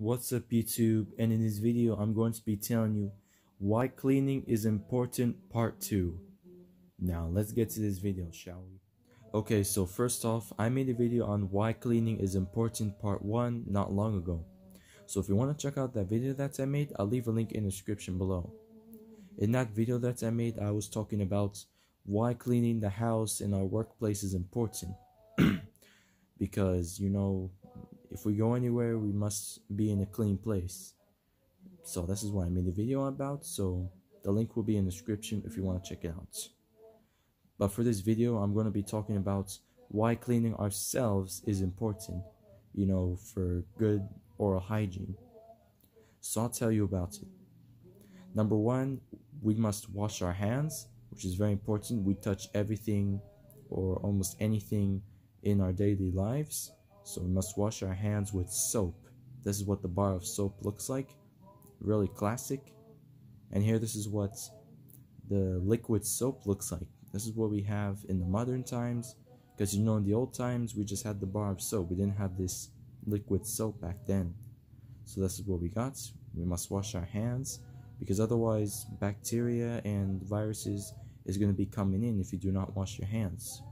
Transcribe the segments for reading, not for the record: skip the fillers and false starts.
What's up YouTube, and in this video I'm going to be telling you why cleaning is important part 2. Now let's get to this video, shall we? Okay, so first off, I made a video on why cleaning is important part 1 not long ago. So if you want to check out that video that I made, I'll leave a link in the description below. In that video that I made, I was talking about why cleaning the house in our workplace is important. Because, if we go anywhere, we must be in a clean place. So this is what I made a video about, so the link will be in the description if you want to check it out. But for this video, I'm going to be talking about why cleaning ourselves is important, for good oral hygiene. So I'll tell you about it. Number 1, we must wash our hands, which is very important. We touch everything or almost anything in our daily lives. So we must wash our hands with soap. This is what the bar of soap looks like. Really classic. And here this is what the liquid soap looks like. This is what we have in the modern times. Because in the old times we just had the bar of soap. We didn't have this liquid soap back then. So this is what we got. We must wash our hands, because otherwise bacteria and viruses is going to be coming in if you do not wash your hands.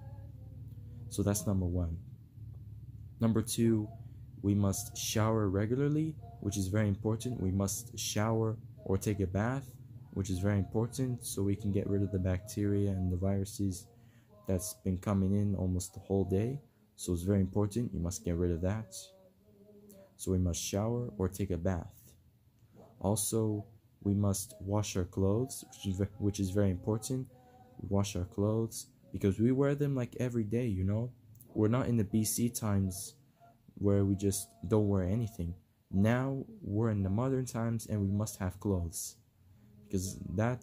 So that's number 1. Number 2, we must shower regularly, which is very important. We must shower or take a bath, which is very important, so we can get rid of the bacteria and the viruses that's been coming in almost the whole day. So it's very important. You must get rid of that. So we must shower or take a bath. Also, we must wash our clothes, which is very important. We wash our clothes because we wear them like every day, We're not in the BC times where we just don't wear anything. Now we're in the modern times and we must have clothes, because that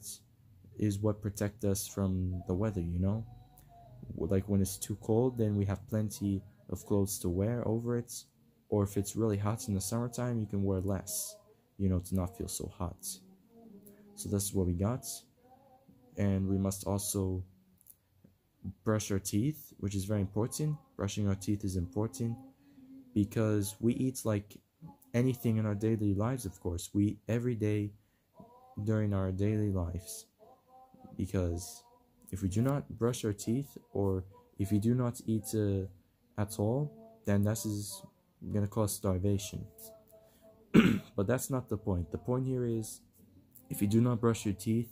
is what protects us from the weather, Like when it's too cold, then we have plenty of clothes to wear over it. Or if it's really hot in the summertime, you can wear less, to not feel so hot. So that's what we got. And we must also brush our teeth, which is very important. Brushing our teeth is important because we eat like anything in our daily lives, of course. We eat every day during our daily lives. Because if we do not brush our teeth, or if we do not eat at all, then this is going to cause starvation. But that's not the point. The point here is, if you do not brush your teeth,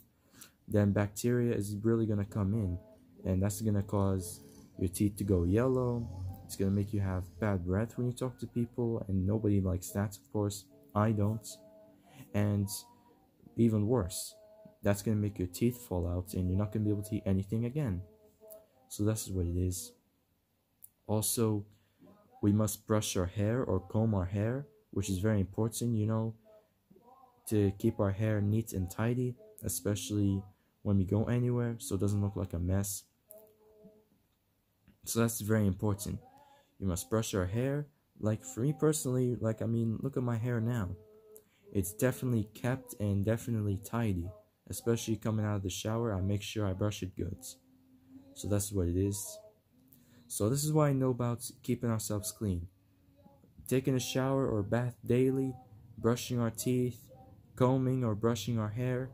then bacteria is really going to come in. And that's going to cause your teeth to go yellow. It's going to make you have bad breath when you talk to people, and nobody likes that, of course. I don't. And even worse, that's going to make your teeth fall out, and you're not going to be able to eat anything again. So that's what it is. Also, we must brush our hair or comb our hair, which is very important, to keep our hair neat and tidy, especially when we go anywhere, so it doesn't look like a mess. So that's very important. You must brush our hair. Like for me personally, look at my hair now. It's definitely kept and definitely tidy. Especially coming out of the shower, I make sure I brush it good. So that's what it is. So this is what I know about keeping ourselves clean. Taking a shower or bath daily, brushing our teeth, combing or brushing our hair,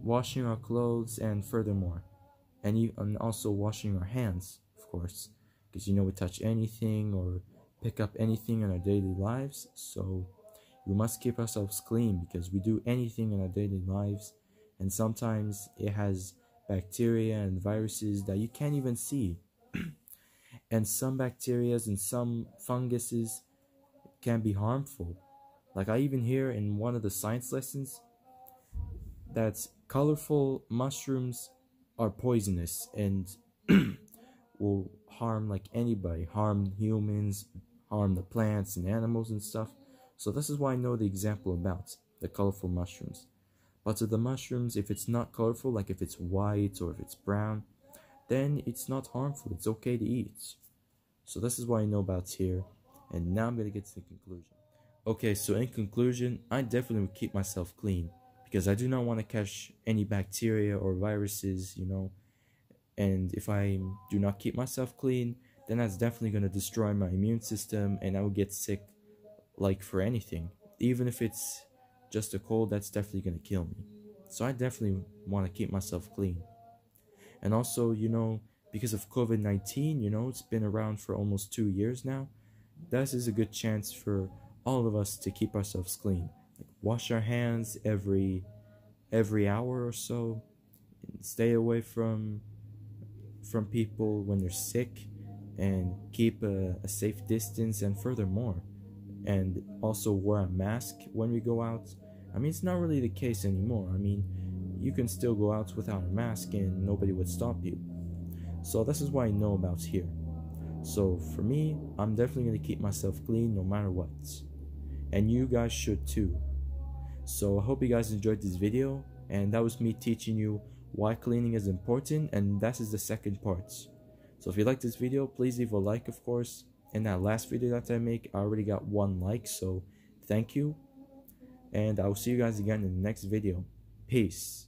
washing our clothes, and furthermore. And also washing our hands, of course, because we touch anything or pick up anything in our daily lives. So we must keep ourselves clean, because we do anything in our daily lives, and sometimes it has bacteria and viruses that you can't even see. And some bacteria and some funguses can be harmful. Like I even hear in one of the science lessons that colorful mushrooms are poisonous and will harm like anybody, harm humans, harm the plants and animals and stuff. So this is why I know the example about the colorful mushrooms. But to the mushrooms, if it's not colorful, like if it's white or if it's brown, then it's not harmful. It's okay to eat. So this is what I know about here. And now I'm going to get to the conclusion. Okay, so in conclusion, I definitely would keep myself clean, because I do not want to catch any bacteria or viruses, And if I do not keep myself clean, then that's definitely going to destroy my immune system, and I will get sick like for anything. Even if it's just a cold, that's definitely gonna kill me. So I definitely want to keep myself clean. And also, because of COVID-19, it's been around for almost 2 years now. This is a good chance for all of us to keep ourselves clean. Like wash our hands every hour or so. Stay away from people when they're sick, and keep a safe distance. And furthermore, and also wear a mask when we go out. I mean, it's not really the case anymore. I mean, you can still go out without a mask and nobody would stop you. So this is what I know about here. So for me, I'm definitely going to keep myself clean no matter what. And you guys should too. So I hope you guys enjoyed this video, and that was me teaching you why cleaning is important, and that is the second part. So if you like this video, please leave a like, of course. In that last video that I make, I already got 1 like, so thank you. And I will see you guys again in the next video. Peace.